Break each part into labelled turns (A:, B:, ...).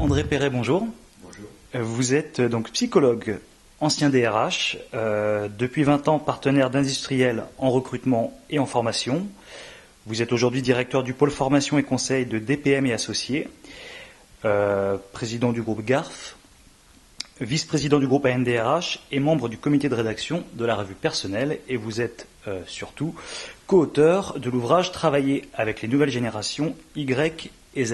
A: André Perret, bonjour.
B: Bonjour.
A: Vous êtes donc psychologue, ancien DRH, depuis 20 ans partenaire d'industriels en recrutement et en formation. Vous êtes aujourd'hui directeur du pôle formation et conseil de DPM et associés, président du groupe GARF, vice-président du groupe ANDRH et membre du comité de rédaction de la revue Personnelle. Et vous êtes surtout co-auteur de l'ouvrage Travailler avec les nouvelles générations Y et Z.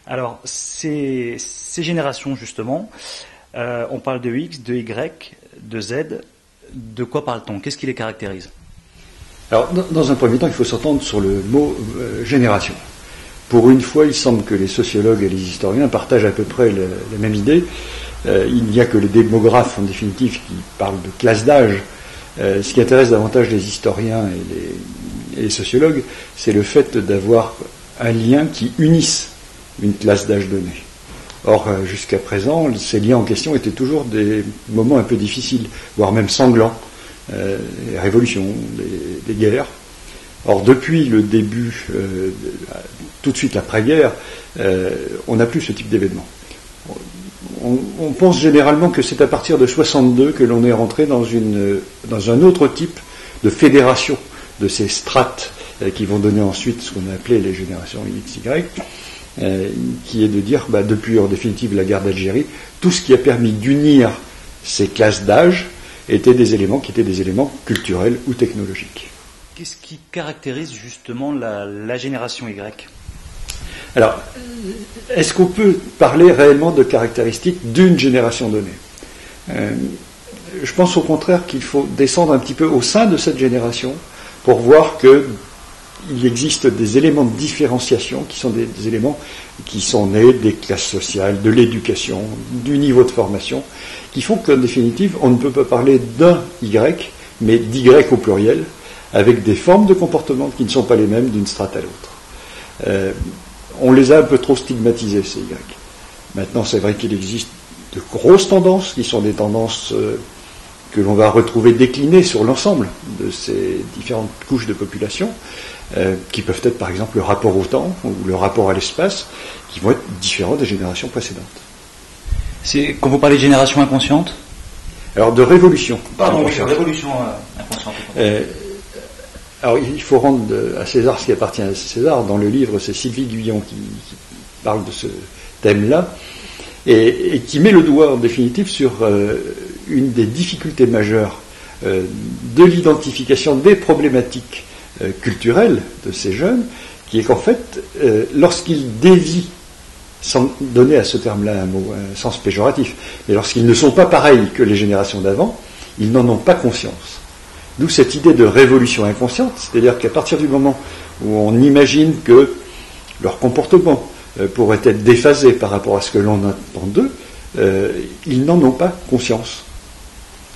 A: Alors, ces générations, justement, on parle de X, de Y, de Z. De quoi parle-t-on? Qu'est-ce qui les caractérise?
B: Alors, dans un premier temps, il faut s'entendre sur le mot génération. Pour une fois, il semble que les sociologues et les historiens partagent à peu près la même idée. Il n'y a que les démographes, en définitive, qui parlent de classe d'âge. Ce qui intéresse davantage les historiens et les sociologues, c'est le fait d'avoir un lien qui unisse une classe d'âge donnée. Or, jusqu'à présent, ces liens en question étaient toujours des moments un peu difficiles, voire même sanglants. Les révolutions, les guerres. Or, depuis le début, tout de suite après-guerre, on n'a plus ce type d'événement. On pense généralement que c'est à partir de 62 que l'on est rentré dans un autre type de fédération de ces strates qui vont donner ensuite ce qu'on a appelé les générations XY, qui est de dire, depuis en définitive la guerre d'Algérie, tout ce qui a permis d'unir ces classes d'âge étaient des éléments qui étaient des éléments culturels ou technologiques.
A: Qu'est-ce qui caractérise justement la génération Y?
B: Alors, est-ce qu'on peut parler réellement de caractéristiques d'une génération donnée? Je pense au contraire qu'il faut descendre un petit peu au sein de cette génération pour voir qu'il existe des éléments de différenciation qui sont des éléments qui sont nés des classes sociales, de l'éducation, du niveau de formation, qui font qu'en définitive, on ne peut pas parler d'un Y, mais d'Y au pluriel, avec des formes de comportement qui ne sont pas les mêmes d'une strate à l'autre. On les a un peu trop stigmatisés, ces Y. Maintenant, c'est vrai qu'il existe de grosses tendances, qui sont des tendances que l'on va retrouver déclinées sur l'ensemble de ces différentes couches de population, qui peuvent être par exemple le rapport au temps ou le rapport à l'espace, qui vont être différents des générations précédentes.
A: Quand vous parlez de génération inconsciente?
B: Alors de révolution.
A: Pardon, oui, révolution inconsciente.
B: Alors il faut rendre à César ce qui appartient à César. Dans le livre, c'est Sylvie Guyon qui parle de ce thème-là, et qui met le doigt en définitive sur une des difficultés majeures de l'identification des problématiques culturelles de ces jeunes, qui est qu'en fait, lorsqu'ils dévient, sans donner à ce terme-là un sens péjoratif, mais lorsqu'ils ne sont pas pareils que les générations d'avant, ils n'en ont pas conscience. D'où cette idée de révolution inconsciente, c'est-à-dire qu'à partir du moment où on imagine que leur comportement pourrait être déphasé par rapport à ce que l'on attend d'eux, ils n'en ont pas conscience.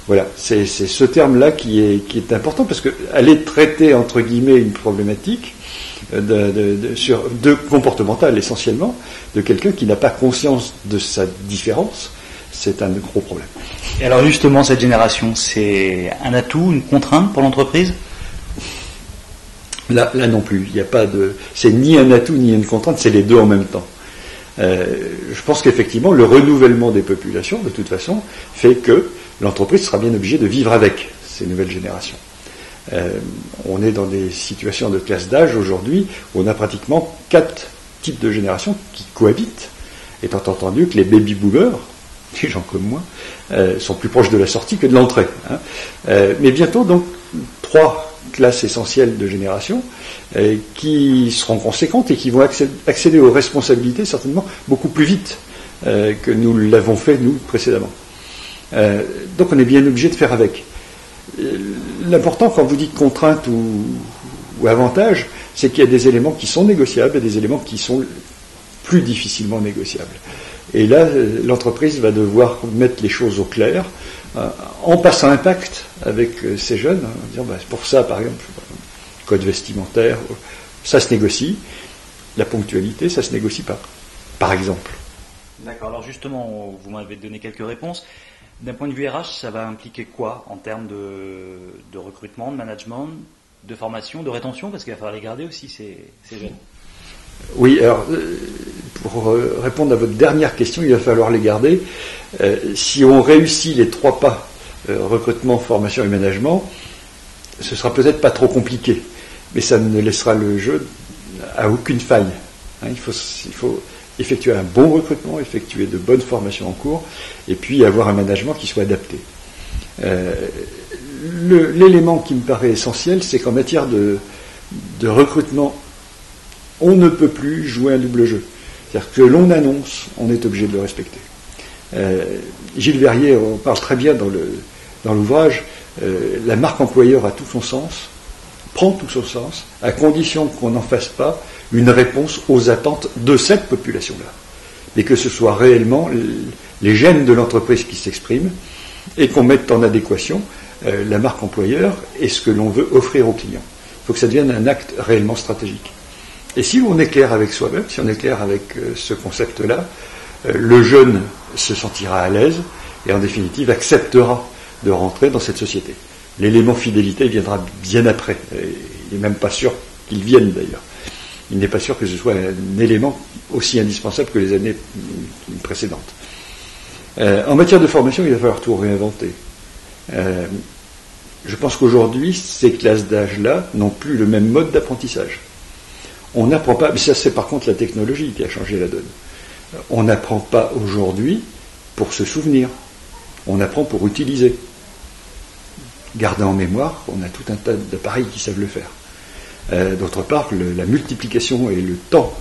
B: Voilà, c'est ce terme-là qui est important, parce qu'aller traiter, entre guillemets, une problématique de comportementale essentiellement, de quelqu'un qui n'a pas conscience de sa différence, c'est un gros problème.
A: Et alors justement, cette génération, c'est un atout, une contrainte pour l'entreprise?
B: Là non plus, il n'y a pas de... C'est ni un atout ni une contrainte, c'est les deux en même temps. Je pense qu'effectivement, le renouvellement des populations, de toute façon, fait que l'entreprise sera bien obligée de vivre avec ces nouvelles générations. On est dans des situations de classe d'âge aujourd'hui où on a pratiquement 4 types de générations qui cohabitent, étant entendu que les baby-boomers, les gens comme moi, sont plus proches de la sortie que de l'entrée. Mais bientôt, donc, 3 classes essentielles de générations qui seront conséquentes et qui vont accéder aux responsabilités certainement beaucoup plus vite que nous l'avons fait, nous, précédemment. Donc on est bien obligé de faire avec. L'important, quand vous dites contrainte ou avantage, c'est qu'il y a des éléments qui sont négociables et des éléments qui sont plus difficilement négociables. Et là, l'entreprise va devoir mettre les choses au clair, en passant un pacte avec ces jeunes, en disant, pour ça, par exemple, code vestimentaire, ça se négocie, la ponctualité, ça se négocie pas, par exemple.
A: D'accord, alors justement, vous m'avez donné quelques réponses. D'un point de vue RH, ça va impliquer quoi en termes de recrutement, de management, de formation, de rétention, parce qu'il va falloir les garder aussi, ces jeunes?
B: Oui, alors, pour répondre à votre dernière question, il va falloir les garder. Si on réussit les 3 pas, recrutement, formation et management, ce sera peut-être pas trop compliqué, mais ça ne laissera le jeu à aucune faille. Il faut effectuer un bon recrutement, effectuer de bonnes formations en cours, et puis avoir un management qui soit adapté. L'élément qui me paraît essentiel, c'est qu'en matière de recrutement, on ne peut plus jouer un double jeu. C'est-à-dire que l'on annonce, on est obligé de le respecter. Gilles Verrier en parle très bien dans l'ouvrage. La marque employeur a tout son sens, prend tout son sens, à condition qu'on n'en fasse pas une réponse aux attentes de cette population-là. Mais que ce soit réellement les gènes de l'entreprise qui s'expriment et qu'on mette en adéquation la marque employeur et ce que l'on veut offrir aux clients. Il faut que ça devienne un acte réellement stratégique. Et si on est clair avec soi-même, si on est clair avec ce concept-là, le jeune se sentira à l'aise et en définitive acceptera de rentrer dans cette société. L'élément fidélité viendra bien après. Il n'est même pas sûr qu'il vienne d'ailleurs. Il n'est pas sûr que ce soit un élément aussi indispensable que les années précédentes. En matière de formation, il va falloir tout réinventer. Je pense qu'aujourd'hui, ces classes d'âge-là n'ont plus le même mode d'apprentissage. On n'apprend pas, mais ça c'est par contre la technologie qui a changé la donne. On n'apprend pas aujourd'hui pour se souvenir. On apprend pour utiliser. Garder en mémoire, on a tout un tas d'appareils qui savent le faire. D'autre part, la multiplication et le temps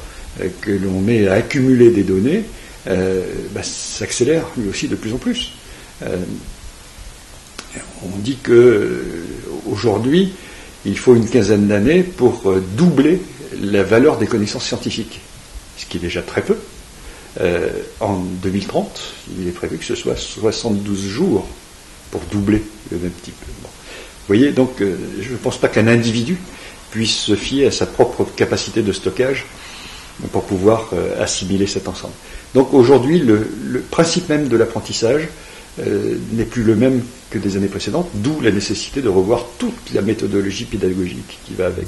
B: que l'on met à accumuler des données s'accélère lui aussi de plus en plus. On dit que aujourd'hui, il faut une quinzaine d'années pour doubler la valeur des connaissances scientifiques, ce qui est déjà très peu. En 2030, il est prévu que ce soit 72 jours pour doubler le même type. Bon. Vous voyez, donc, je ne pense pas qu'un individu puisse se fier à sa propre capacité de stockage pour pouvoir assimiler cet ensemble. Donc aujourd'hui, le principe même de l'apprentissage n'est plus le même que des années précédentes, d'où la nécessité de revoir toute la méthodologie pédagogique qui va avec.